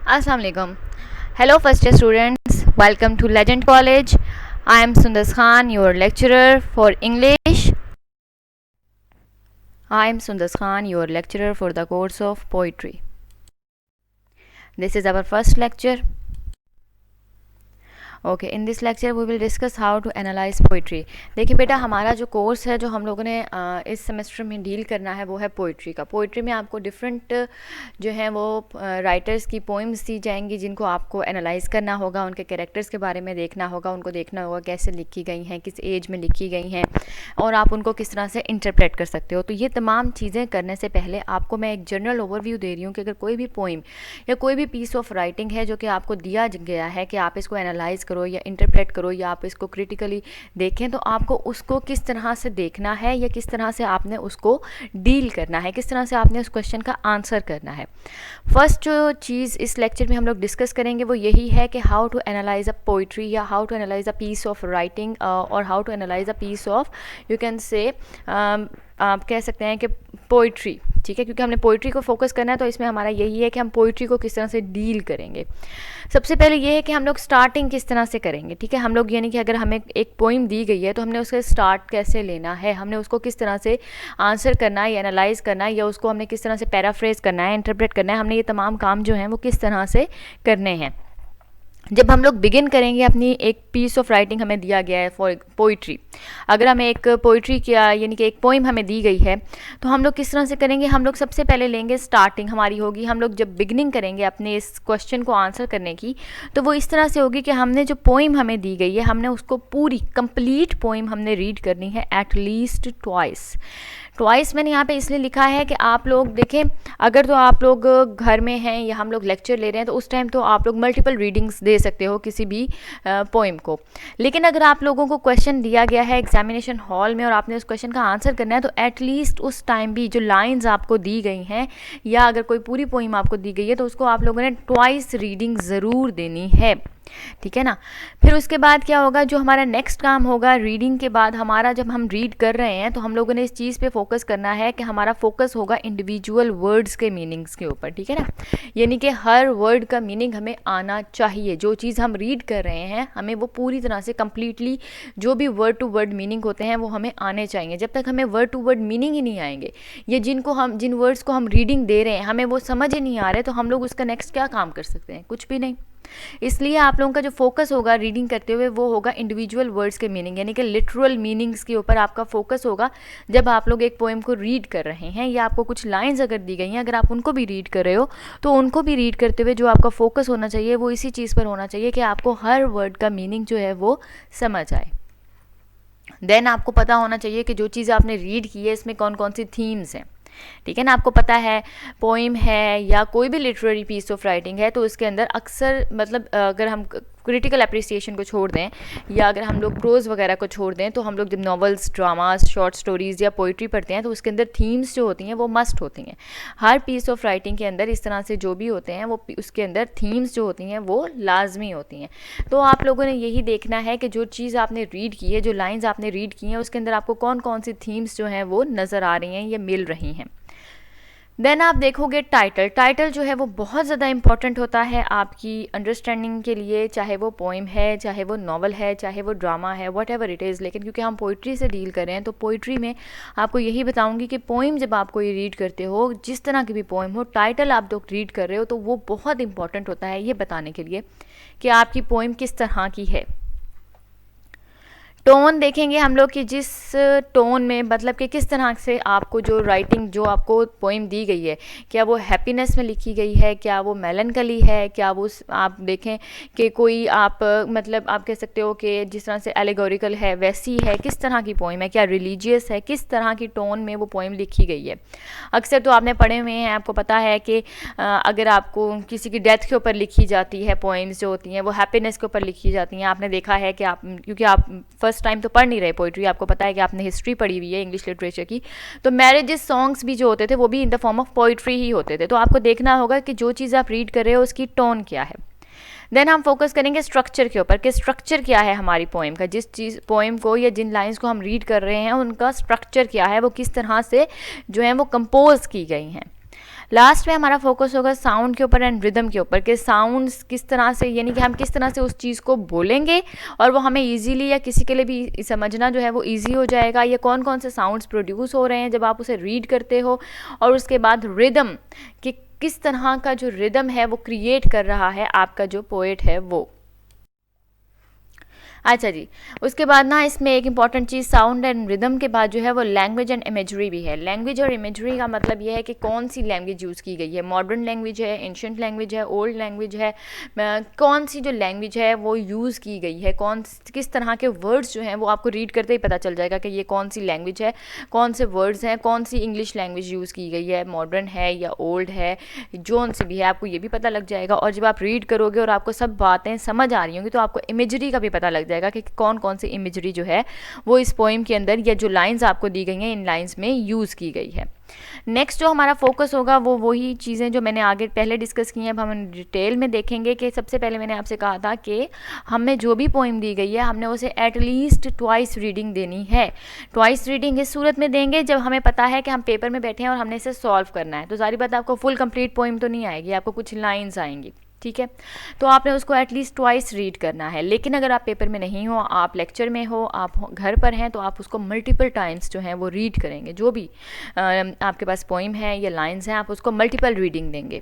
Assalamu alaikum. Hello, first year students. Welcome to Legend College. I am Sundar Khan, your lecturer for English. I am Sundar Khan, your lecturer for the course of poetry. This is our first lecture. Okay, in this lecture we will discuss how to analyse poetry. देखिए बेटा, हमारा जो course है जो हम लोगों ने इस सेमेस्टर में डील करना है वो है पोइट्री का. पोइट्री में आपको डिफरेंट जो है वो राइटर्स की पोइम्स दी जाएंगी जिनको आपको एनालाइज करना होगा, उनके कैरेक्टर्स के बारे में देखना होगा, उनको देखना होगा कैसे लिखी गई हैं, किस एज में लिखी गई हैं और आप उनको किस तरह से इंटरप्रेट कर सकते हो. तो ये तमाम चीज़ें करने से पहले आपको मैं एक जनरल ओवरव्यू दे रही हूँ कि अगर कोई भी पोइम या कोई भी पीस ऑफ राइटिंग है जो कि आपको दिया गया है कि आप इसको एनालाइज करो या इंटरप्रेट करो या आप इसको क्रिटिकली देखें, तो आपको उसको किस तरह से देखना है या किस तरह से आपने उसको डील करना है, किस तरह से आपने उस क्वेश्चन का आंसर करना है. फर्स्ट जो चीज़ इस लेक्चर में हम लोग डिस्कस करेंगे वो यही है कि how to analyse a poetry या how to analyse a piece of writing और how to analyse a piece of, you can say, आप कह सकते हैं कि पोइट्री. ठीक है, क्योंकि हमने पोइट्री को फोकस करना है तो इसमें हमारा यही है कि हम पोइट्री को किस तरह से डील करेंगे. सबसे पहले ये है कि हम लोग स्टार्टिंग किस तरह से करेंगे. ठीक है, हम लोग यानी कि अगर हमें एक पोइम दी गई है तो हमने उसका स्टार्ट कैसे लेना है, हमने उसको किस तरह से आंसर करना है या एनालाइज करना है या उसको हमने किस तरह से पैराफ्रेज करना है, इंटरप्रेट करना है, हमने ये तमाम काम जो हैं वो किस तरह से करने हैं. जब हम लोग बिगिन करेंगे अपनी एक पीस ऑफ राइटिंग हमें दिया गया है फॉर पोइट्री, अगर हमें एक पोइट्री किया यानी कि एक पोइम हमें दी गई है तो हम लोग किस तरह से करेंगे. हम लोग सबसे पहले लेंगे, स्टार्टिंग हमारी होगी, हम लोग जब बिगनिंग करेंगे अपने इस क्वेश्चन को आंसर करने की तो वो इस तरह से होगी कि हमने जो पोइम हमें दी गई है हमने उसको पूरी कंप्लीट पोइम हमने रीड करनी है एट लीस्ट ट्वाइस. मैंने यहाँ पे इसलिए लिखा है कि आप लोग देखें, अगर तो आप लोग घर में हैं या हम लोग लेक्चर ले रहे हैं तो उस टाइम तो आप लोग मल्टीपल रीडिंग्स दे सकते हो किसी भी पोइम को. लेकिन अगर आप लोगों को क्वेश्चन दिया गया है एग्जामिनेशन हॉल में और आपने उस क्वेश्चन का आंसर करना है तो एटलीस्ट उस टाइम भी जो लाइंस आपको दी गई हैं या अगर कोई पूरी पोइम आपको दी गई है तो उसको आप लोगों ने ट्वाइस रीडिंग ज़रूर देनी है. ठीक है ना. फिर उसके बाद क्या होगा, जो हमारा नेक्स्ट काम होगा रीडिंग के बाद हमारा, जब हम रीड कर रहे हैं तो हम लोगों ने इस चीज़ पे फोकस करना है कि हमारा फोकस होगा इंडिविजुअल वर्ड्स के मीनिंग्स के ऊपर. ठीक है ना, यानी कि हर वर्ड का मीनिंग हमें आना चाहिए. जो चीज़ हम रीड कर रहे हैं हमें वो पूरी तरह से कम्प्लीटली जो भी वर्ड टू वर्ड मीनिंग होते हैं वो हमें आने चाहिए. जब तक हमें वर्ड टू वर्ड मीनिंग ही नहीं आएंगे या जिन वर्ड्स को हम रीडिंग दे रहे हैं हमें वो समझ ही नहीं आ रहे तो हम लोग उसका नेक्स्ट क्या काम कर सकते हैं, कुछ भी नहीं. इसलिए आप लोगों का जो फोकस होगा रीडिंग करते हुए वो होगा इंडिविजुअल वर्ड्स के मीनिंग यानी कि लिटरल मीनिंग्स के ऊपर आपका फोकस होगा. जब आप लोग एक पोएम को रीड कर रहे हैं या आपको कुछ लाइंस अगर दी गई हैं, अगर आप उनको भी रीड कर रहे हो तो उनको भी रीड करते हुए जो आपका फोकस होना चाहिए वो इसी चीज़ पर होना चाहिए कि आपको हर वर्ड का मीनिंग जो है वो समझ आए. देन आपको पता होना चाहिए कि जो चीज़ आपने रीड की है इसमें कौन कौन सी थीम्स हैं. ठीक है ना, आपको पता है पोइम है या कोई भी लिटरेरी पीस ऑफ राइटिंग है तो उसके अंदर अक्सर मतलब अगर हम क्रिटिकल अप्रिसिएशन को छोड़ दें या अगर हम लोग प्रोज वगैरह को छोड़ दें तो हम लोग जब नॉवेल्स, ड्रामास, शॉर्ट स्टोरीज़ या पोइट्री पढ़ते हैं तो उसके अंदर थीम्स जो होती हैं वो मस्ट होती हैं. हर पीस ऑफ राइटिंग के अंदर इस तरह से जो भी होते हैं वो उसके अंदर थीम्स जो होती हैं वो लाजमी होती हैं. तो आप लोगों ने यही देखना है कि जो चीज़ आपने रीड की है, जो लाइन्स आपने रीड की हैं उसके अंदर आपको कौन कौन सी थीम्स जो हैं वो नज़र आ रही हैं या मिल रही हैं. देन आप देखोगे टाइटल जो है वो बहुत ज़्यादा इंपॉर्टेंट होता है आपकी अंडरस्टैंडिंग के लिए, चाहे वो पोइम है, चाहे वो नॉवल है, चाहे वो ड्रामा है, वट एवर इट इज़. लेकिन क्योंकि हम पोइट्री से डील कर रहे हैं तो पोइट्री में आपको यही बताऊंगी कि पोइम जब आप कोई रीड करते हो, जिस तरह की भी पोइम हो, टाइटल आप जो रीड कर रहे हो तो वो बहुत इंपॉर्टेंट होता है ये बताने के लिए कि आपकी पोइम किस तरह की है. टोन देखेंगे हम लोग कि जिस टोन में मतलब कि किस तरह से आपको जो राइटिंग जो आपको पोइम दी गई है, क्या वो हैप्पीनेस में लिखी गई है, क्या वो मेलनकली है, क्या वो आप देखें कि कोई आप मतलब आप कह सकते हो कि जिस तरह से एलेगोरिकल है वैसी है, किस तरह की पोइम है, क्या रिलीजियस है, किस तरह की टोन में वो पोइम लिखी गई है. अक्सर तो आपने पढ़े हुए हैं, आपको पता है कि अगर आपको किसी की डेथ के ऊपर लिखी जाती है पोइम्स जो होती हैं वो हैप्पीनेस के ऊपर लिखी जाती हैं. आपने देखा है कि आप, क्योंकि आप फर्स्ट टाइम तो पढ़ नहीं रहे पोइट्री, आपको पता है कि आपने हिस्ट्री पढ़ी हुई है इंग्लिश लिटरेचर की, तो मैरिजेस सॉन्ग्स भी जो होते थे वो भी in the form of poetry ही होते थे. तो आपको देखना होगा कि जो चीज़ आप रीड कर रहे हो उसकी टोन क्या है. देन हम फोकस करेंगे स्ट्रक्चर के ऊपर कि स्ट्रक्चर क्या है हमारी पोएम का, जिस चीज़ पोएम को या जिन लाइंस को हम रीड कर रहे हैं उनका स्ट्रक्चर क्या है, वो किस तरह से जो है वो कंपोज की गई हैं. लास्ट में हमारा फोकस होगा साउंड के ऊपर एंड रिदम के ऊपर, कि साउंड्स किस तरह से, यानी कि हम किस तरह से उस चीज़ को बोलेंगे और वो हमें इजीली या किसी के लिए भी समझना जो है वो इजी हो जाएगा, या कौन कौन से साउंड्स प्रोड्यूस हो रहे हैं जब आप उसे रीड करते हो, और उसके बाद रिदम, कि किस तरह का जो रिदम है वो क्रिएट कर रहा है आपका जो पोएट है वो। अच्छा जी, उसके बाद ना इसमें एक important cheese sound and rhythm के बाद जो है वो लैंग्वेज एंड इमेजरी भी है। लैंग्वेज और इमेजरी का मतलब ये है कि कौन सी लैंग्वेज यूज़ की गई है, मॉडर्न लैंग्वेज है, एंशियंट लैंग्वेज है, ओल्ड लैंग्वेज है, कौन सी जो लैंग्वेज है वो यूज़ की गई है, किस तरह के वर्ड्स जो हैं वो आपको रीड करते ही पता चल जाएगा कि ये कौन सी लैंग्वेज है, कौन से वर्ड्स हैं, कौन सी इंग्लिश लैंग्वेज यूज़ की गई है, मॉडर्न है या ओल्ड है, जोन से भी है आपको ये भी पता लग जाएगा। और जब आप रीड करोगे और आपको सब बातें समझ आ रही होंगी तो आपको इमेजरी का भी पता लग जाएगा कि कौन कौन सी इमेजरी जो है वो इस पोएम के अंदर या जो लाइंस आपको दी गई हैं इन लाइंस में यूज़ की गई है। नेक्स्ट जो हमारा फोकस होगा वो वही चीज़ें जो मैंने आगे पहले डिस्कस की हैं, अब हम डिटेल में देखेंगे। कि सबसे पहले मैंने आपसे कहा था कि हमें जो भी पोएम दी गई है हमने उसे एटलीस्ट ट्वाइस रीडिंग देनी है। ट्वाइस रीडिंग इस सूरत में देंगे जब हमें पता है कि हम पेपर में बैठे हैं और हमने इसे सॉल्व करना है। तो सारी बात आपको फुल कंप्लीट पोएम तो नहीं आएगी, आपको कुछ लाइन्स आएंगी, ठीक है। तो आपने उसको एटलीस्ट ट्वाइस रीड करना है। लेकिन अगर आप पेपर में नहीं हो, आप लेक्चर में हो, आप घर पर हैं, तो आप उसको मल्टीपल टाइम्स जो है वो रीड करेंगे। जो भी आपके पास पोइम है या लाइंस हैं आप उसको मल्टीपल रीडिंग देंगे।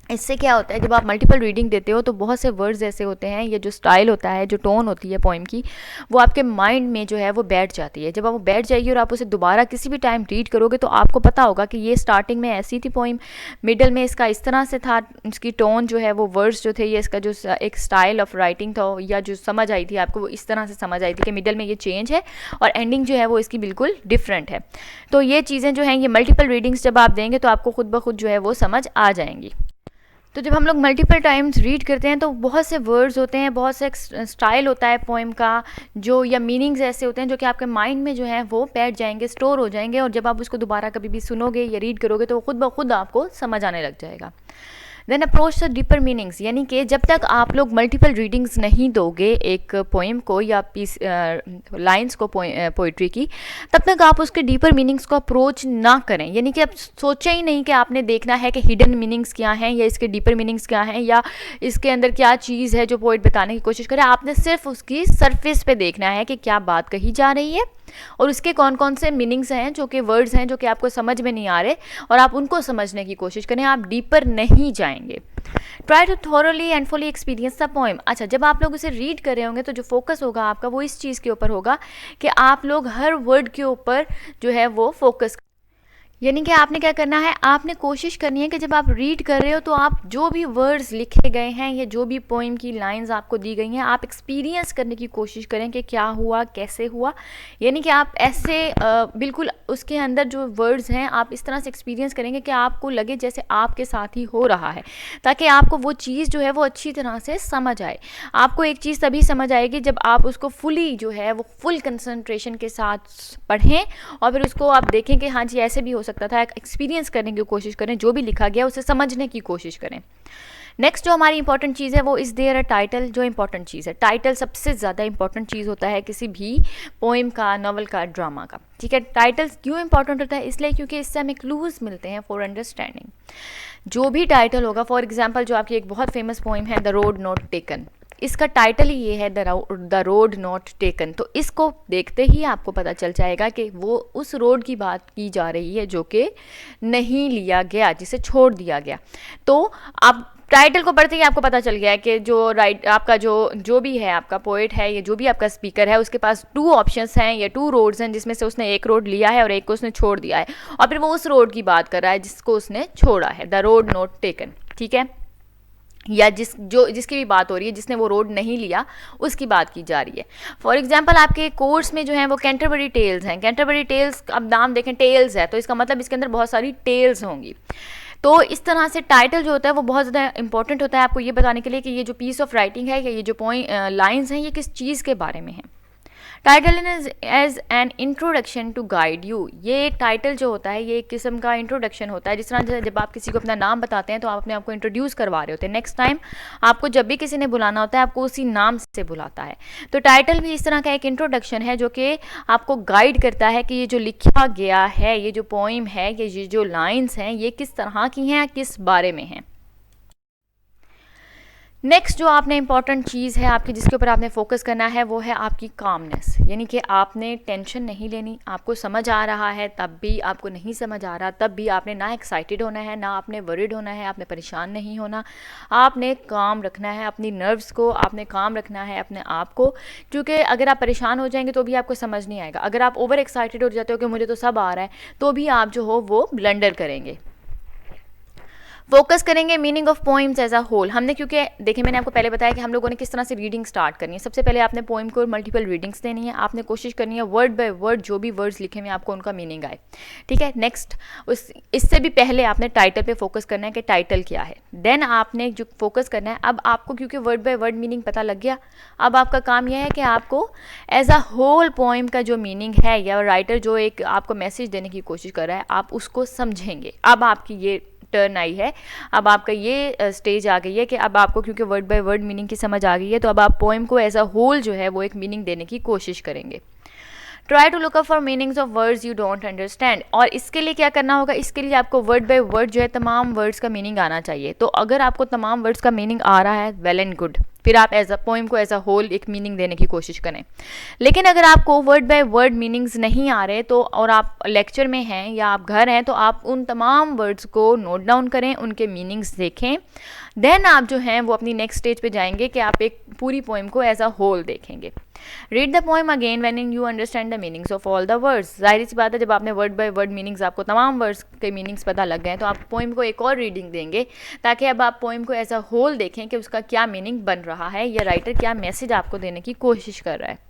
इससे क्या होता है, जब आप मल्टीपल रीडिंग देते हो तो बहुत से वर्ड्स ऐसे होते हैं, ये जो स्टाइल होता है, जो टोन होती है पोइम की, वो आपके माइंड में जो है वो बैठ जाती है। जब आप वो बैठ जाएगी और आप उसे दोबारा किसी भी टाइम रीड करोगे तो आपको पता होगा कि ये स्टार्टिंग में ऐसी थी पोइम, मिडल में इसका इस तरह से था, इसकी टोन जो है वो वर्ड्स जो थे, ये इसका जो एक स्टाइल ऑफ राइटिंग था या जो समझ आई थी आपको वो इस तरह से समझ आई थी कि मिडल में ये चेंज है और एंडिंग जो है वो इसकी बिल्कुल डिफरेंट है। तो ये चीज़ें जो हैं ये मल्टीपल रीडिंग्स जब आप देंगे तो आपको खुद ब खुद जो है वो समझ आ जाएंगी। तो जब हम लोग मल्टीपल टाइम्स रीड करते हैं तो बहुत से वर्ड्स होते हैं, बहुत से स्टाइल होता है पोएम का, जो या मीनिंग्स ऐसे होते हैं जो कि आपके माइंड में जो है वो बैठ जाएंगे, स्टोर हो जाएंगे, और जब आप उसको दोबारा कभी भी सुनोगे या रीड करोगे तो वो खुद ब खुद आपको समझ आने लग जाएगा। Then approach the deeper meanings, यानी कि जब तक आप लोग मल्टीपल रीडिंग्स नहीं दोगे एक पोएम को या पीस लाइंस को पोइट्री की, तब तक आप उसके डीपर मीनिंग्स को अप्रोच ना करें। यानी कि आप सोचें ही नहीं कि आपने देखना है कि हिडन मीनिंग्स क्या हैं या इसके डीपर मीनिंग्स क्या हैं या इसके अंदर क्या चीज़ है जो पोइट बताने की कोशिश करे। आपने सिर्फ उसकी सरफेस पे देखना है कि क्या बात कही जा रही है और उसके कौन कौन से मीनिंग्स हैं, जो कि वर्ड्स हैं जो कि आपको समझ में नहीं आ रहे, और आप उनको समझने की कोशिश करें, आप डीपर नहीं जाएंगे। Try to thoroughly and fully experience the poem. अच्छा, जब आप लोग उसे रीड कर रहे होंगे तो जो फोकस होगा आपका वो इस चीज़ के ऊपर होगा कि आप लोग हर वर्ड के ऊपर जो है वो फोकस, यानी कि आपने क्या करना है, आपने कोशिश करनी है कि जब आप रीड कर रहे हो तो आप जो भी वर्ड्स लिखे गए हैं या जो भी पोएम की लाइंस आपको दी गई हैं आप एक्सपीरियंस करने की कोशिश करें कि क्या हुआ, कैसे हुआ। यानी कि आप ऐसे बिल्कुल उसके अंदर जो वर्ड्स हैं आप इस तरह से एक्सपीरियंस करेंगे कि आपको लगे जैसे आपके साथ ही हो रहा है, ताकि आपको वो चीज़ जो है वो अच्छी तरह से समझ आए। आपको एक चीज़ तभी समझ आएगी जब आप उसको फुली जो है वो फुल कंसंट्रेशन के साथ पढ़ें और फिर उसको आप देखें कि हाँ जी ऐसे भी हो सकता था। एक्सपीरियंस करने की कोशिश करें, जो भी लिखा गया उसे समझने की कोशिश करें। नेक्स्ट जो हमारी इंपॉर्टेंट चीज़ है वो इज़ देयर अ टाइटल। जो इंपॉर्टेंट चीज़ है, टाइटल सबसे ज़्यादा इंपॉर्टेंट चीज़ होता है किसी भी पोएम का, नॉवल का, ड्रामा का। ठीक है, टाइटल क्यों इंपॉर्टेंट होता है? इसलिए क्योंकि इससे हमें क्लूज मिलते हैं फॉर अंडरस्टैंडिंग। जो भी टाइटल होगा, फॉर एग्जाम्पल जो आपकी एक बहुत फेमस पोएम है द रोड नॉट टेकन, इसका टाइटल ही ये है द रोड नॉट टेकन। तो इसको देखते ही आपको पता चल जाएगा कि वो उस रोड की बात की जा रही है जो कि नहीं लिया गया, जिसे छोड़ दिया गया। तो आप टाइटल को पढ़ते ही आपको पता चल गया है कि जो आपका जो भी है आपका पोएट है या जो भी आपका स्पीकर है उसके पास 2 ऑप्शंस हैं या 2 रोड्स हैं, जिसमें से उसने एक रोड लिया है और एक को उसने छोड़ दिया है, और फिर वो उस रोड की बात कर रहा है जिसको उसने छोड़ा है, द रोड नॉट टेकन। ठीक है, या जिसकी भी बात हो रही है, जिसने वो रोड नहीं लिया उसकी बात की जा रही है। फॉर एग्जांपल आपके कोर्स में जो है वो कैंटरबरी टेल्स हैं। कैंटरबरी टेल्स, अब नाम देखें टेल्स है तो इसका मतलब इसके अंदर बहुत सारी टेल्स होंगी। तो इस तरह से टाइटल जो होता है वो बहुत ज़्यादा इंपॉर्टेंट होता है आपको ये बताने के लिए कि ये जो पीस ऑफ राइटिंग है या ये जो लाइंस हैं ये किस चीज़ के बारे में है। Title is as an introduction to guide you. ये टाइटल जो होता है ये एक किस्म का इंट्रोडक्शन होता है, जिस तरह जब आप किसी को अपना नाम बताते हैं तो आप अपने आप को इंट्रोड्यूस करवा रहे होते हैं। नेक्स्ट टाइम आपको जब भी किसी ने बुलाना होता है आपको उसी नाम से बुलाता है। तो टाइटल भी इस तरह का एक इंट्रोडक्शन है जो कि आपको गाइड करता है कि ये जो लिखा गया है, ये जो पोइम है, ये जो लाइन्स हैं, ये किस तरह की हैं, किस बारे में हैं। नेक्स्ट जो आपने इंपॉर्टेंट चीज़ है आपकी जिसके ऊपर आपने फोकस करना है वो है आपकी कामनेस, यानी कि आपने टेंशन नहीं लेनी। आपको समझ आ रहा है तब भी, आपको नहीं समझ आ रहा तब भी, आपने ना एक्साइटेड होना है, ना आपने वरिड होना है, आपने परेशान नहीं होना। आपने काम रखना है अपनी नर्व्स को, आपने काम रखना है अपने आप को, क्योंकि अगर आप परेशान हो जाएंगे तो भी आपको समझ नहीं आएगा। अगर आप ओवर एक्साइटेड हो जाते हो कि मुझे तो सब आ रहा है, तो भी आप जो हो वो ब्लंडर करेंगे। फोकस करेंगे meaning of poems as a whole. हमने क्योंकि देखिए मैंने आपको पहले बताया कि हम लोगों ने किस तरह से रीडिंग स्टार्ट करनी है। सबसे पहले आपने पोइम को मल्टीपल रीडिंग्स देनी है, आपने कोशिश करनी है वर्ड बाय वर्ड जो भी वर्ड्स लिखे हुए आपको उनका मीनिंग आए, ठीक है। नेक्स्ट इससे भी पहले आपने टाइटल पे फोकस करना है कि टाइटल क्या है। देन आपने जो फोकस करना है, अब आपको क्योंकि वर्ड बाय वर्ड मीनिंग पता लग गया, अब आपका काम यह है कि आपको एज अ होल पोइम का जो मीनिंग है या राइटर जो एक आपको मैसेज देने की कोशिश कर रहा है आप उसको समझेंगे। अब आपकी ये टर्न आई है, अब आपका ये स्टेज आ गई है कि अब आपको क्योंकि वर्ड बाय वर्ड मीनिंग की समझ आ गई है तो अब आप पोएम को एज अ होल जो है वो एक मीनिंग देने की कोशिश करेंगे। Try to look up for meanings of words you don't understand. और इसके लिए क्या करना होगा, इसके लिए आपको वर्ड बाय वर्ड जो है तमाम वर्ड्स का मीनिंग आना चाहिए। तो अगर आपको तमाम वर्ड्स का मीनिंग आ रहा है वेल एंड गुड, फिर आप एज अ पोइम को एज अ होल एक मीनिंग देने की कोशिश करें। लेकिन अगर आपको वर्ड बाय वर्ड मीनिंग्स नहीं आ रहे तो, और आप लेक्चर में हैं या आप घर हैं, तो आप उन तमाम वर्ड्स को नोट डाउन करें, उनके मीनिंग्स देखें। देन आप जो हैं वो अपनी नेक्स्ट स्टेज पे जाएंगे कि आप एक पूरी पोइम को एज अ होल देखेंगे। Read the poem again when you understand the meanings of all the words. जाहिर सी बात है जब आपने वर्ड बाय वर्ड मीनिंग्स, आपको तमाम वर्ड्स के मीनिंग्स पता लग गए तो आप पोइम को एक और रीडिंग देंगे ताकि अब आप पोइम को एज अ होल देखें कि उसका क्या मीनिंग बन रहा है या राइटर क्या मैसेज आपको देने की कोशिश कर रहा है।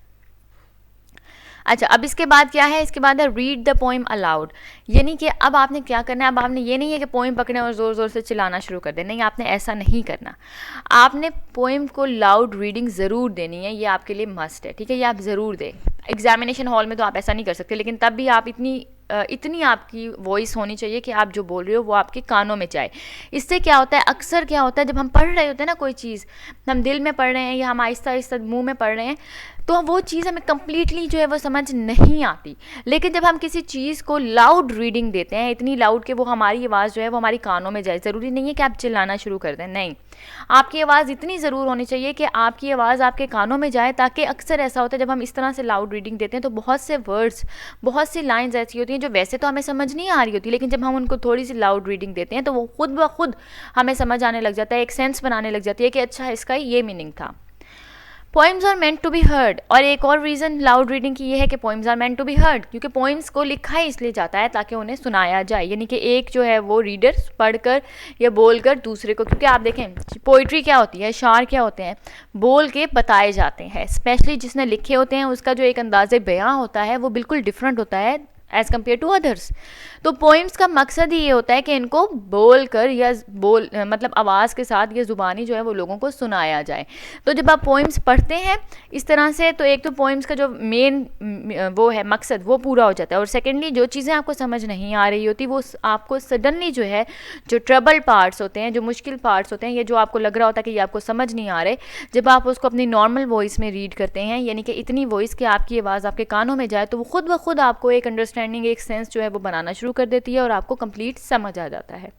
अच्छा, अब इसके बाद क्या है, इसके बाद है रीड द पोइम अलाउड। यानी कि अब आपने क्या करना है, अब आपने ये नहीं है कि पोइम पकड़े और ज़ोर ज़ोर से चिल्लाना शुरू कर दें, नहीं, आपने ऐसा नहीं करना। आपने पोइम को लाउड रीडिंग ज़रूर देनी है, ये आपके लिए मस्ट है, ठीक है, ये आप ज़रूर दें। एग्जामिनेशन हॉल में तो आप ऐसा नहीं कर सकते, लेकिन तब भी आप इतनी आपकी वॉइस होनी चाहिए कि आप जो बोल रहे हो वो आपके कानों में जाए। इससे क्या होता है, अक्सर क्या होता है जब हम पढ़ रहे होते हैं ना कोई चीज़, हम दिल में पढ़ रहे हैं या हम आहिस्ता आहिस्ता मुंह में पढ़ रहे हैं, तो वो चीज़ हमें कम्प्लीटली जो है वो समझ नहीं आती। लेकिन जब हम किसी चीज़ को लाउड रीडिंग देते हैं, इतनी लाउड कि वो हमारी आवाज़ जो है वो हमारी कानों में जाए, ज़रूरी नहीं है कि आप चिल्लाना शुरू कर दें, नहीं, आपकी आवाज़ इतनी ज़रूर होनी चाहिए कि आपकी आवाज़ आपके कानों में जाए। ताकि अक्सर ऐसा होता है जब हम इस तरह से लाउड रीडिंग देते हैं तो बहुत से वर्ड्स, बहुत सी लाइन्स ऐसी होती हैं जो वैसे तो हमें समझ नहीं आ रही होती, लेकिन जब हम उनको थोड़ी सी लाउड रीडिंग देते हैं तो वो खुद ब खुद हमें समझ आने लग जाता है, एक सेंस बनाने लग जाती है कि अच्छा इसका ये मीनिंग था। Poems are meant to be heard. और एक और रीज़न लाउड रीडिंग की ये है कि poems are meant to be heard, क्योंकि पोइम्स को लिखा ही इसलिए जाता है ताकि उन्हें सुनाया जाए, यानी कि एक जो है वो रीडर पढ़कर या बोलकर दूसरे को, क्योंकि आप देखें पोइट्री क्या होती है, शार क्या होते हैं, बोल के बताए जाते हैं। स्पेशली जिसने लिखे होते हैं उसका जो एक अंदाज़े बयां होता है वो बिल्कुल डिफरेंट होता है एज़ कम्पेयर टू अदर्स। तो पोइम्स का मकसद ही ये होता है कि इनको बोल कर या मतलब आवाज़ के साथ या ज़ुबानी जो है वो लोगों को सुनाया जाए। तो जब आप पोइम्स पढ़ते हैं इस तरह से तो एक तो पोइम्स का जो मेन वो है मकसद वो पूरा हो जाता है, और सेकेंडली जो चीज़ें आपको समझ नहीं आ रही होती वो आपको सडनली जो है, जो ट्रबल पार्ट्स होते हैं, जो मुश्किल पार्ट्स होते हैं, या जो आपको लग रहा होता है कि ये आपको समझ नहीं आ रहे, जब आप उसको अपनी नॉर्मल वॉइस में रीड करते हैं, यानी कि इतनी वॉइस कि आपकी आवाज़ आपके कानों में जाए, तो वो खुद ब खुद आपको एक अंडरस्टैंडिंग, एक सेंस जो है वो बनाना शुरू कर देती है और आपको कंप्लीट समझ आ जाता है।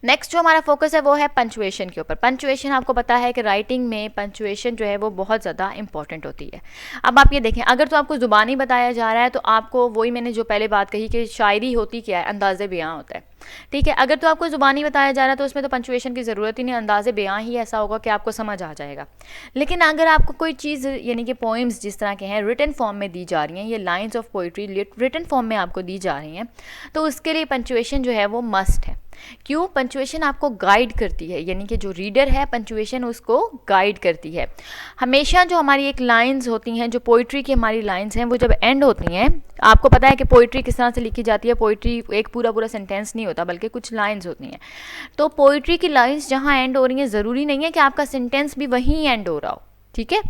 नेक्स्ट जो हमारा फोकस है वो है पंचुएशन के ऊपर। पंचुएशन आपको पता है कि राइटिंग में पंचुएशन जो है वो बहुत ज़्यादा इंपॉर्टेंट होती है। अब आप ये देखें, अगर तो आपको ज़ुबानी बताया जा रहा है तो आपको वही मैंने जो पहले बात कही कि शायरी होती क्या है, अंदाज़े बयां होता है, ठीक है। अगर तो आपको ज़ुबानी बताया जा रहा है तो उसमें तो पंचुएशन की ज़रूरत ही नहीं, अंदाज़े बयां ही ऐसा होगा कि आपको समझ आ जाएगा। लेकिन अगर आपको कोई चीज़, यानी कि पोइम्स जिस तरह के हैं रिटन फॉर्म में दी जा रही हैं, ये lines of poetry written form में आपको दी जा रही हैं, तो उसके लिए पंचुएशन जो है वो मस्ट है। क्यों? पंचुएशन आपको गाइड करती है, यानी कि जो रीडर है पंचुएशन उसको गाइड करती है। हमेशा जो हमारी एक लाइंस होती हैं, जो पोइट्री की हमारी लाइंस हैं, वो जब एंड होती हैं, आपको पता है कि पोइट्री किस तरह से लिखी जाती है, पोइट्री एक पूरा पूरा सेंटेंस नहीं होता बल्कि कुछ लाइंस होती हैं। तो पोइट्री की लाइंस जहाँ एंड हो रही हैं, ज़रूरी नहीं है कि आपका सेंटेंस भी वहीं एंड हो रहा हो, ठीक है।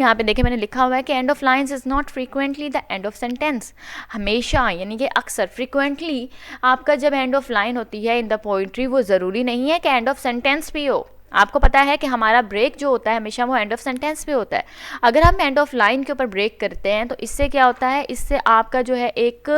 यहाँ पे देखिए मैंने लिखा हुआ है कि end of lines is not frequently the end of sentence. हमेशा यानी कि अक्सर, फ्रीक्वेंटली आपका जब एंड ऑफ लाइन होती है इन द पोइट्री, वो ज़रूरी नहीं है कि एंड ऑफ सेंटेंस भी हो। आपको पता है कि हमारा ब्रेक जो होता है हमेशा वो एंड ऑफ सेंटेंस पे होता है। अगर हम एंड ऑफ लाइन के ऊपर ब्रेक करते हैं तो इससे क्या होता है, इससे आपका जो है एक,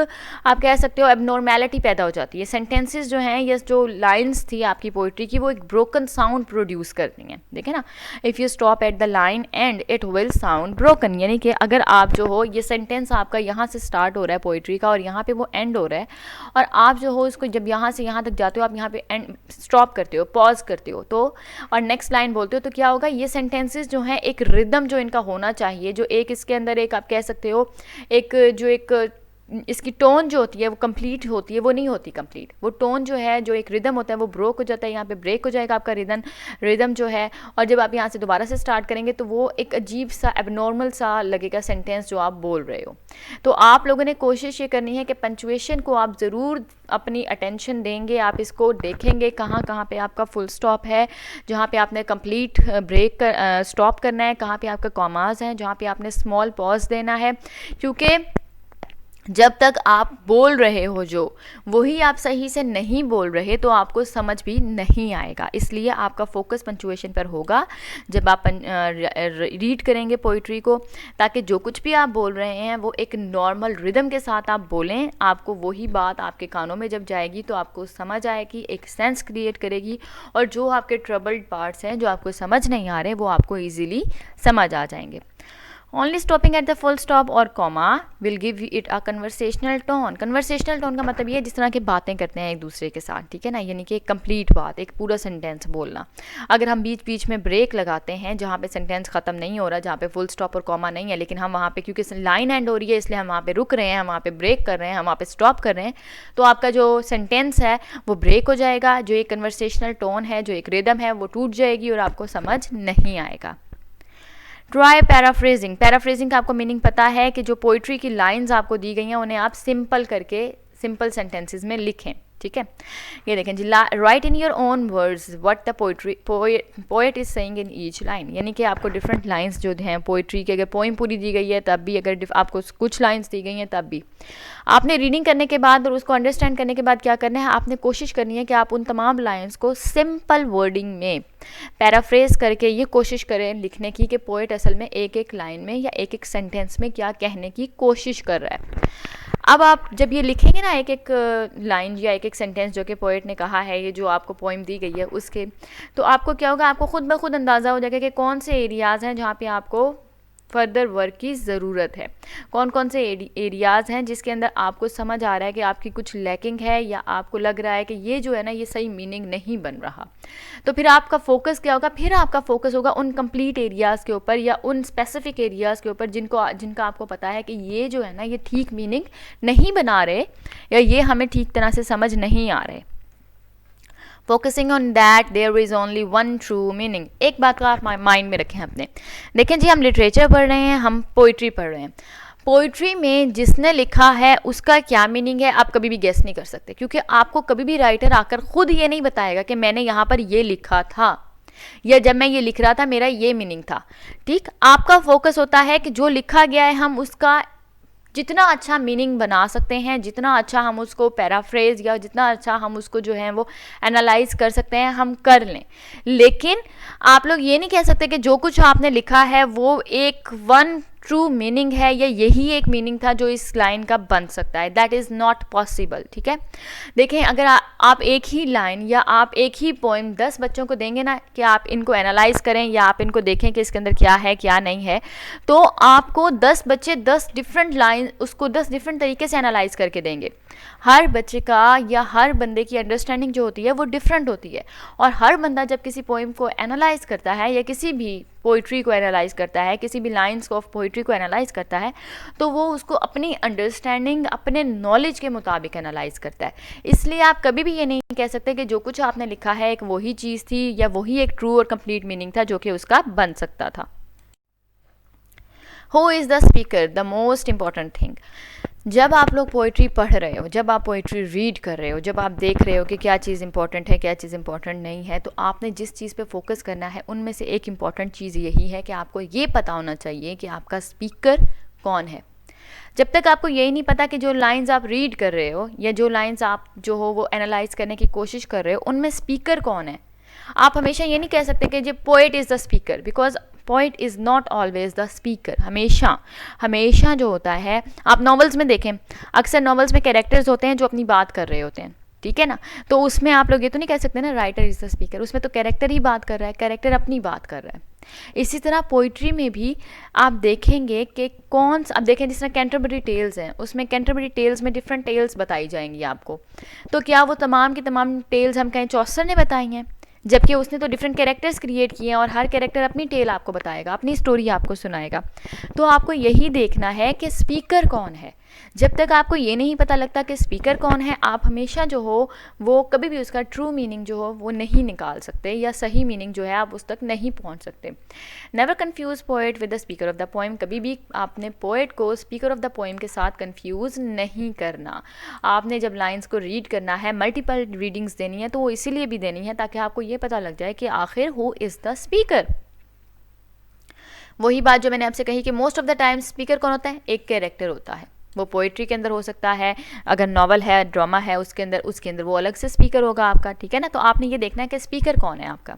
आप कह सकते हो एबनॉर्मेलिटी पैदा हो जाती है। सेंटेंसेस जो हैं, ये जो लाइंस थी आपकी पोइट्री की, वो एक ब्रोकन साउंड प्रोड्यूस करती हैं। देखें ना, if you stop at the line and it will sound broken, यानी कि अगर आप जो हो, ये सेंटेंस आपका यहाँ से स्टार्ट हो रहा है पोइट्री का और यहाँ पे वो एंड हो रहा है, और आप जो हो इसको जब यहाँ से यहाँ तक जाते हो, आप यहाँ पे एंड स्टॉप करते हो, पॉज करते हो तो, और नेक्स्ट लाइन बोलते हो, तो क्या होगा, ये सेंटेंसेस जो हैं एक रिदम जो इनका होना चाहिए, जो एक इसके अंदर एक, आप कह सकते हो एक जो एक इसकी टोन जो होती है वो कंप्लीट होती है, वो नहीं होती कंप्लीट। वो टोन जो है, जो एक रिदम होता है, वो ब्रोक हो जाता है, यहाँ पे ब्रेक हो जाएगा आपका रिदम जो है। और जब आप यहाँ से दोबारा से स्टार्ट करेंगे तो वो एक अजीब सा, एबनॉर्मल सा लगेगा सेंटेंस जो आप बोल रहे हो। तो आप लोगों ने कोशिश ये करनी है कि पंचुएशन को आप ज़रूर अपनी अटेंशन देंगे, आप इसको देखेंगे कहाँ कहाँ पे आपका फुल स्टॉप है, जहाँ पे आपने कंप्लीट ब्रेक स्टॉप करना है, कहाँ पे आपका कॉमास हैं, जहाँ पे आपने स्मॉल पॉज देना है, क्योंकि जब तक आप बोल रहे हो जो वही आप सही से नहीं बोल रहे तो आपको समझ भी नहीं आएगा। इसलिए आपका फोकस पंचुएशन पर होगा जब आप रीड करेंगे पोइट्री को, ताकि जो कुछ भी आप बोल रहे हैं वो एक नॉर्मल रिदम के साथ आप बोलें। आपको वही बात आपके कानों में जब जाएगी तो आपको समझ आएगी, एक सेंस क्रिएट करेगी, और जो आपके ट्रबल्ड पार्ट्स हैं जो आपको समझ नहीं आ रहे वो आपको ईजीली समझ आ जाएंगे। Only stopping at the full stop और comma will give it a conversational tone। conversational tone का मतलब ये है जिस तरह की बातें करते हैं एक दूसरे के साथ, ठीक है ना, यानी कि एक कंप्लीट बात, एक पूरा सेंटेंस बोलना। अगर हम बीच बीच में ब्रेक लगाते हैं जहाँ पे सेंटेंस ख़त्म नहीं हो रहा, जहाँ पे फुल स्टॉप और कॉमा नहीं है, लेकिन हम वहाँ पे क्योंकि लाइन एंड हो रही है इसलिए हम वहाँ पे रुक रहे हैं, हम वहाँ पे ब्रेक कर रहे हैं, हम वहाँ पे स्टॉप कर रहे हैं, तो आपका जो सेंटेंस है वो ब्रेक हो जाएगा। जो एक कन्वर्सेशनल टोन है, जो एक रिदम है, वो टूट जाएगी और आपको समझ नहीं आएगा। Try paraphrasing. पैराफ्रेजिंग का आपको मीनिंग पता है कि जो पोइट्री की लाइंस आपको दी गई हैं उन्हें आप सिंपल करके सिंपल सेंटेंसेस में लिखें, ठीक है। ये देखें जी, write in your own words what the poet is saying in each line, यानी कि आपको डिफरेंट लाइंस जो हैं पोइट्री की, अगर पोइम पूरी दी गई है तब भी, अगर आपको कुछ लाइंस दी गई हैं तब भी, आपने रीडिंग करने के बाद और उसको अंडरस्टैंड करने के बाद क्या करना है, आपने कोशिश करनी है कि आप उन तमाम लाइंस को सिंपल वर्डिंग में पैराफ्रेज करके ये कोशिश करें लिखने की कि पोएट असल में एक एक लाइन में या एक एक सेंटेंस में क्या कहने की कोशिश कर रहा है। अब आप जब ये लिखेंगे ना एक एक लाइन या एक एक सेंटेंस जो कि पोएट ने कहा है, ये जो आपको पोइम दी गई है उसके, तो आपको क्या होगा, आपको खुद ब खुद अंदाज़ा हो जाएगा कि कौन से एरियाज़ हैं जहाँ पे आपको फर्दर वर्क की ज़रूरत है, कौन कौन से एरियाज़ हैं जिसके अंदर आपको समझ आ रहा है कि आपकी कुछ लैकिंग है, या आपको लग रहा है कि ये जो है ना ये सही मीनिंग नहीं बन रहा। तो फिर आपका फोकस क्या होगा, फिर आपका फोकस होगा उन कंप्लीट एरियाज़ के ऊपर या उन स्पेसिफिक एरियाज़ के ऊपर जिनका आपको पता है कि ये जो है ना ये ठीक मीनिंग नहीं बना रहे या ये हमें ठीक तरह से समझ नहीं आ रहे। Focusing on that there is only one true meaning. एक बात को आप माइंड में रखें अपने। देखें जी, हम लिटरेचर पढ़ रहे हैं, हम पोइट्री पढ़ रहे हैं। पोइट्री में जिसने लिखा है उसका क्या मीनिंग है आप कभी भी गेस नहीं कर सकते, क्योंकि आपको कभी भी राइटर आकर खुद ये नहीं बताएगा कि मैंने यहाँ पर ये लिखा था या जब मैं ये लिख रहा था मेरा ये मीनिंग था। ठीक, आपका फोकस होता है कि जो लिखा गया है हम उसका जितना अच्छा मीनिंग बना सकते हैं, जितना अच्छा हम उसको पैराफ्रेज या जितना अच्छा हम उसको जो है वो एनालाइज कर सकते हैं हम कर लें। लेकिन आप लोग ये नहीं कह सकते कि जो कुछ आपने लिखा है वो एक वन ट्रू मीनिंग है या यही एक मीनिंग था जो इस लाइन का बन सकता है। That is not possible. ठीक है, देखें, अगर आप एक ही लाइन या आप एक ही पोइम 10 बच्चों को देंगे ना कि आप इनको एनालाइज करें या आप इनको देखें कि इसके अंदर क्या है क्या नहीं है, तो आपको 10 बच्चे 10 डिफरेंट लाइन उसको 10 डिफरेंट तरीके से एनालाइज करके देंगे। हर बच्चे का या हर बंदे की अंडरस्टैंडिंग जो होती है वो डिफरेंट होती है, और हर बंदा जब किसी पोइम को एनालाइज करता है या किसी भी पोइट्री को एनालाइज करता है, किसी भी लाइंस ऑफ पोइट्री को एनालाइज करता है, तो वो उसको अपनी अंडरस्टैंडिंग अपने नॉलेज के मुताबिक एनालाइज करता है। इसलिए आप कभी भी ये नहीं कह सकते कि जो कुछ आपने लिखा है एक वही चीज़ थी या वही एक ट्रू और कंप्लीट मीनिंग था जो कि उसका बन सकता था। Who is the speaker, the most important thing. जब आप लोग पोइट्री पढ़ रहे हो, जब आप पोइट्री रीड कर रहे हो, जब आप देख रहे हो कि क्या चीज़ इंपॉर्टेंट है, क्या चीज़ इंपॉर्टेंट नहीं है, तो आपने जिस चीज़ पे फोकस करना है उनमें से एक इम्पॉर्टेंट चीज़ यही है कि आपको ये पता होना चाहिए कि आपका स्पीकर कौन है। जब तक आपको यही नहीं पता कि जो लाइंस आप रीड कर रहे हो या जो लाइंस आप जो हो वो एनालाइज करने की कोशिश कर रहे हो उनमें स्पीकर कौन है, आप हमेशा ये नहीं कह सकते कि जो poet is the speaker, because poet is not always the speaker. हमेशा हमेशा जो होता है, आप नॉवेल्स में देखें, अक्सर नॉवेल्स में कैरेक्टर्स होते हैं जो अपनी बात कर रहे होते हैं, ठीक है ना, तो उसमें आप लोग ये तो नहीं कह सकते ना राइटर इज़ द स्पीकर, उसमें तो कैरेक्टर ही बात कर रहा है, कैरेक्टर अपनी बात कर रहा है। इसी तरह पोइट्री में भी आप देखेंगे कि आप देखें जिस तरह कैंटरबरी टेल्स हैं, उसमें कैंटरबरी टेल्स में डिफरेंट टेल्स बताई जाएंगी आपको, तो क्या वो तमाम की तमाम टेल्स हम कहें चौसर ने बताई हैं, जबकि उसने तो डिफरेंट कैरेक्टर्स क्रिएट किए हैं और हर कैरेक्टर अपनी टेल आपको बताएगा, अपनी स्टोरी आपको सुनाएगा। तो आपको यही देखना है कि स्पीकर कौन है। जब तक आपको ये नहीं पता लगता कि स्पीकर कौन है, आप हमेशा जो हो वो कभी भी उसका ट्रू मीनिंग जो हो वो नहीं निकाल सकते, या सही मीनिंग जो है आप उस तक नहीं पहुंच सकते। Never confuse poet with the speaker of the poem. कभी भी आपने पोएट को स्पीकर ऑफ द पोएम के साथ कन्फ्यूज़ नहीं करना। आपने जब लाइन्स को रीड करना है, मल्टीपल रीडिंग्स देनी है, तो वो इसीलिए भी देनी है ताकि आपको ये पता लग जाए कि आखिर हु इज़ द स्पीकर। वही बात जो मैंने आपसे कही कि most of the time speaker कौन होता है, एक कैरेक्टर होता है। वो पोइट्री के अंदर हो सकता है, अगर नॉवल है, ड्रामा है, उसके अंदर वो अलग से स्पीकर होगा आपका, ठीक है ना। तो आपने ये देखना है कि स्पीकर कौन है आपका।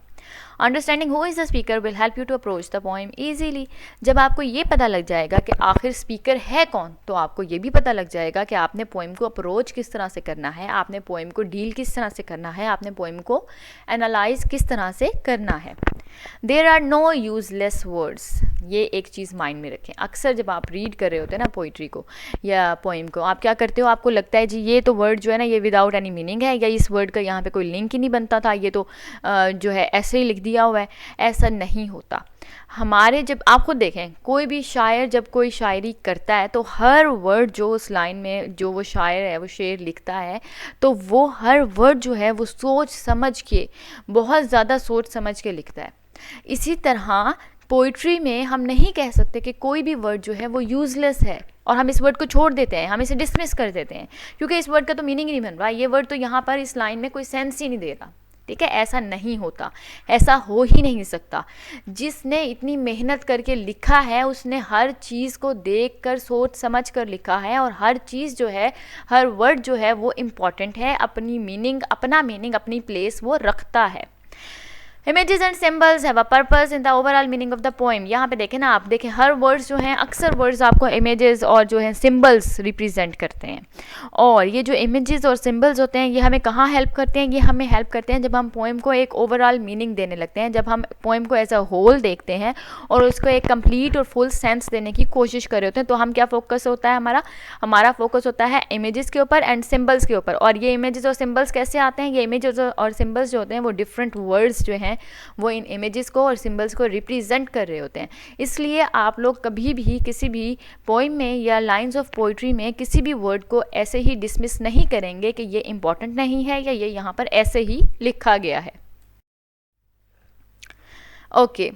Understanding who is the speaker will help you to approach the poem easily. जब आपको ये पता लग जाएगा कि आखिर स्पीकर है कौन, तो आपको ये भी पता लग जाएगा कि आपने पोएम को अप्रोच किस तरह से करना है, आपने पोएम को डील किस तरह से करना है, आपने पोएम को एनालाइज किस तरह से करना है। There are no useless words. ये एक चीज़ माइंड में रखें। अक्सर जब आप रीड कर रहे होते हैं ना पोइट्री को या पोइम को, आप क्या करते हो, आपको लगता है जी ये तो वर्ड जो है ना ये विदाउट एनी मीनिंग है, या इस वर्ड का यहाँ पे कोई लिंक ही नहीं बनता था, ये तो जो है ऐसे ही लिख दिया हुआ है। ऐसा नहीं होता। हमारे जब आप खुद देखें, कोई भी शायर जब कोई शायरी करता है तो हर वर्ड जो उस लाइन में जो वो शायर है वो शेर लिखता है, तो वो हर वर्ड जो है वो सोच समझ के, बहुत ज़्यादा सोच समझ के लिखता है। इसी तरह पोइट्री में हम नहीं कह सकते कि कोई भी वर्ड जो है वो यूज़लेस है और हम इस वर्ड को छोड़ देते हैं, हम इसे डिसमिस कर देते हैं क्योंकि इस वर्ड का तो मीनिंग ही नहीं बन रहा, ये वर्ड तो यहाँ पर इस लाइन में कोई सेंस ही नहीं दे रहा, ठीक है। ऐसा नहीं होता, ऐसा हो ही नहीं सकता। जिसने इतनी मेहनत करके लिखा है उसने हर चीज़ को देख कर सोच समझ कर लिखा है, और हर चीज़ जो है, हर वर्ड जो है वो इम्पॉर्टेंट है, अपनी मीनिंग, अपना मीनिंग, अपनी प्लेस वो रखता है। Images and symbols have a purpose in the overall meaning of the poem. यहाँ पे देखें ना, आप देखें हर वर्ड्स जो हैं, अक्सर वर्ड्स आपको इमेजेस और जो है सिम्बल्स रिप्रेजेंट करते हैं, और ये जो इमेजेस और सिम्बल्स होते हैं ये हमें कहाँ हेल्प करते हैं, ये हमें हेल्प करते हैं जब हम पोएम को एक ओवरऑल मीनिंग देने लगते हैं, जब हम पोएम को एज अ होल देखते हैं और उसको एक कंप्लीट और फुल सेंस देने की कोशिश कर रहे होते हैं। तो हम क्या फोकस होता है हमारा फोकस होता है इमेजेस के ऊपर एंड सिम्बल्स के ऊपर। और ये इमेजेस और सिम्बल्स कैसे आते हैं, ये इमेजेस और सिम्बल्स जो होते हैं वो डिफरेंट वर्ड्स जो हैं वो इन इमेजेस को और सिंबल्स को रिप्रेजेंट कर रहे होते हैं। इसलिए आप लोग कभी भी किसी भी पोइम में या लाइंस ऑफ पोइट्री में किसी भी वर्ड को ऐसे ही डिसमिस नहीं करेंगे कि ये इंपॉर्टेंट नहीं है या ये यहाँ पर ऐसे ही लिखा गया है। ओके,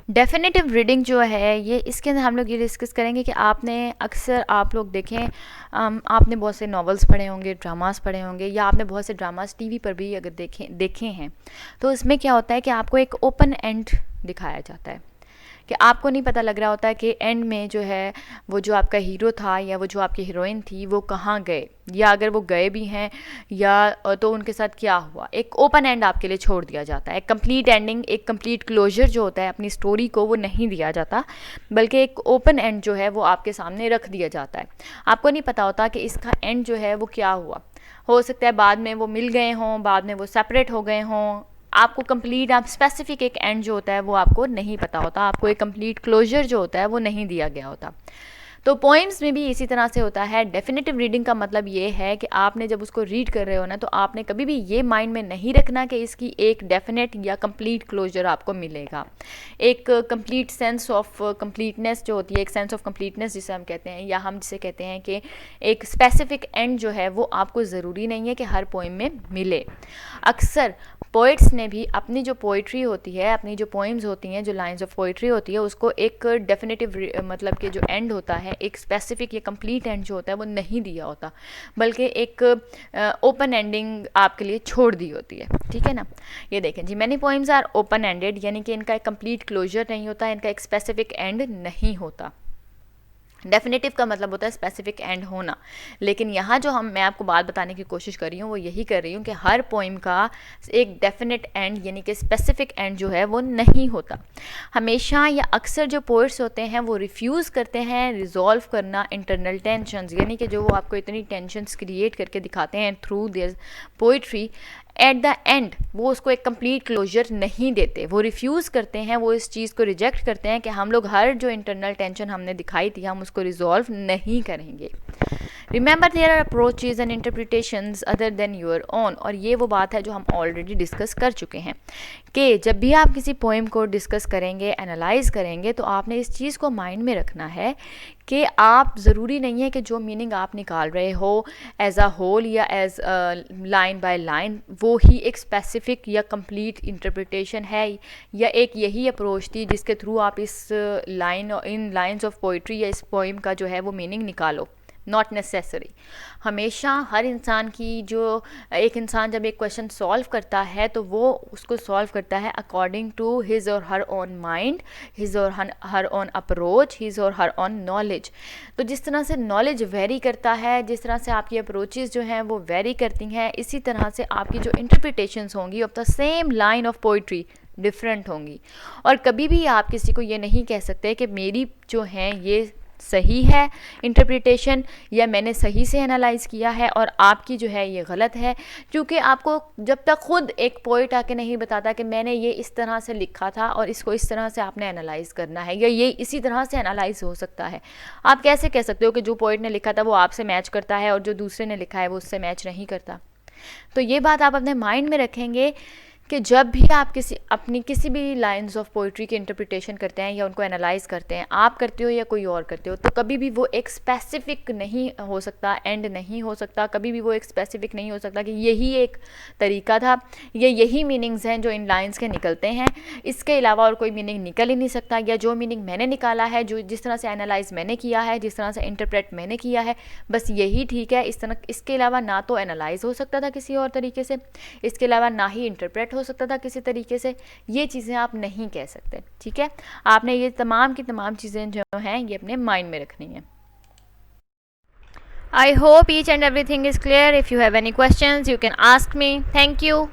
डेफिनेटिव रीडिंग जो है ये, इसके अंदर हम लोग ये डिस्कस करेंगे कि आपने अक्सर आप लोग देखें, आपने बहुत से नॉवेल्स पढ़े होंगे, ड्रामास पढ़े होंगे, या आपने बहुत से ड्रामास टीवी पर भी अगर देखे हैं, तो इसमें क्या होता है कि आपको एक ओपन एंड दिखाया जाता है कि आपको नहीं पता लग रहा होता है कि एंड में जो है वो जो आपका हीरो था या वो जो आपकी हीरोइन थी वो कहाँ गए, या अगर वो गए भी हैं या तो उनके साथ क्या हुआ। एक ओपन एंड आपके लिए छोड़ दिया जाता है। कंप्लीट एंडिंग, एक कंप्लीट क्लोजर जो होता है अपनी स्टोरी को, वो नहीं दिया जाता, बल्कि एक ओपन एंड जो है वो आपके सामने रख दिया जाता है। आपको नहीं पता होता कि इसका एंड जो है वो क्या हुआ। हो सकता है बाद में वो मिल गए हों, बाद में वो सेपरेट हो गए हों, आपको कंप्लीट, आप स्पेसिफिक एक एंड जो होता है वो आपको नहीं पता होता, आपको एक कंप्लीट क्लोजर जो होता है वो नहीं दिया गया होता। तो पोइम्स में भी इसी तरह से होता है। डेफिनेटिव रीडिंग का मतलब ये है कि आपने जब उसको रीड कर रहे हो ना, तो आपने कभी भी ये माइंड में नहीं रखना कि इसकी एक डेफिनेट या कंप्लीट क्लोजर आपको मिलेगा। एक कंप्लीट सेंस ऑफ कंप्लीटनेस जो होती है, एक सेंस ऑफ कंप्लीटनेस जिसे हम कहते हैं, या हम जिसे कहते हैं कि एक स्पेसिफिक एंड जो है वो आपको ज़रूरी नहीं है कि हर पोइम में मिले। अक्सर पोइट्स ने भी अपनी जो पोइट्री होती है, अपनी जो पोइम्स होती हैं, जो लाइंस ऑफ पोइट्री होती है, उसको एक डेफिनेटिव मतलब कि जो एंड होता है, एक स्पेसिफिक या कंप्लीट एंड जो होता है वो नहीं दिया होता, बल्कि एक ओपन एंडिंग आपके लिए छोड़ दी होती है। ठीक है ना। ये देखें जी, many poems are open ended, यानी कि इनका एक कंप्लीट क्लोजर नहीं होता, इनका एक स्पेसिफिक एंड नहीं होता। डेफिनेटिव का मतलब होता है स्पेसिफिक एंड होना, लेकिन यहाँ जो मैं आपको बात बताने की कोशिश कर रही हूँ वो यही कर रही हूँ कि हर पोइम का एक डेफिनेट एंड यानी कि स्पेसिफिक एंड जो है वो नहीं होता। हमेशा या अक्सर जो पोइट्स होते हैं वो रिफ्यूज़ करते हैं रिजॉल्व करना इंटरनल टेंशंस, यानी कि जो वो आपको इतनी टेंशंस क्रिएट करके दिखाते हैं through their poetry, at the end वो उसको एक कंप्लीट क्लोजर नहीं देते, वो रिफ्यूज़ करते हैं, वो इस चीज़ को रिजेक्ट करते हैं कि हम लोग हर जो इंटरनल टेंशन हमने दिखाई थी हम उसको रिजॉल्व नहीं करेंगे। Remember there are approaches and interpretations other than your own, और ये वो बात है जो हम ऑलरेडी डिस्कस कर चुके हैं कि जब भी आप किसी पोएम को डिस्कस करेंगे, एनालाइज करेंगे, तो आपने इस चीज़ को माइंड में रखना है कि आप ज़रूरी नहीं है कि जो मीनिंग आप निकाल रहे हो एज अ होल या एज लाइन बाय लाइन वो ही एक स्पेसिफिक या कंप्लीट इंटरप्रिटेशन है, या एक यही अप्रोच थी जिसके थ्रू आप इस इन लाइन्स ऑफ पोइट्री या इस पोइम का जो है वो मीनिंग निकालो। Not necessary. हमेशा हर इंसान की जो एक इंसान जब एक क्वेश्चन सॉल्व करता है तो वो उसको सॉल्व करता है अकॉर्डिंग टू हिज और हर ओन माइंड, हिज और हर ओन अप्रोच, हिज और हर ओन नॉलेज। तो जिस तरह से नॉलेज वेरी करता है, जिस तरह से आपकी अप्रोचेस जो हैं वो वेरी करती हैं, इसी तरह से आपकी जो इंटरप्रिटेशंस होंगी of the same line of poetry different होंगी। और कभी भी आप किसी को ये नहीं कह सकते कि मेरी जो है ये सही है इंटरप्रिटेशन या मैंने सही से एनालाइज किया है और आपकी जो है ये गलत है, क्योंकि आपको जब तक खुद एक पोइट आके नहीं बताता कि मैंने ये इस तरह से लिखा था और इसको इस तरह से आपने एनालाइज करना है या ये इसी तरह से एनालाइज हो सकता है, आप कैसे कह सकते हो कि जो पोइट ने लिखा था वो आपसे मैच करता है और जो दूसरे ने लिखा है वो उससे मैच नहीं करता। तो ये बात आप अपने माइंड में रखेंगे कि जब भी आप किसी भी लाइंस ऑफ पोइट्री की इंटरप्रिटेशन करते हैं या उनको एनालाइज करते हैं, आप करते हो या कोई और करते हो, तो कभी भी वो एक स्पेसिफिक नहीं हो सकता, एंड नहीं हो सकता, कभी भी वो एक स्पेसिफिक नहीं हो सकता कि यही एक तरीका था, ये यही मीनिंग्स हैं जो इन लाइंस के निकलते हैं, इसके अलावा और कोई मीनिंग निकल ही नहीं सकता, या जो मीनिंग मैंने निकाला है, जो जिस तरह से एनालाइज मैंने किया है, जिस तरह से इंटरप्रेट मैंने किया है, बस यही ठीक है। इस तरह इसके अलावा ना तो एनालाइज हो सकता था किसी और तरीके से, इसके अलावा ना ही इंटरप्रेट हो सकता था किसी तरीके से, ये चीज़ें आप नहीं कह सकते। ठीक है, आपने ये तमाम की तमाम चीज़ें जो हैं ये अपने माइंड में रखनी है। I hope each and everything is clear. If you have any questions, you can ask me. Thank you.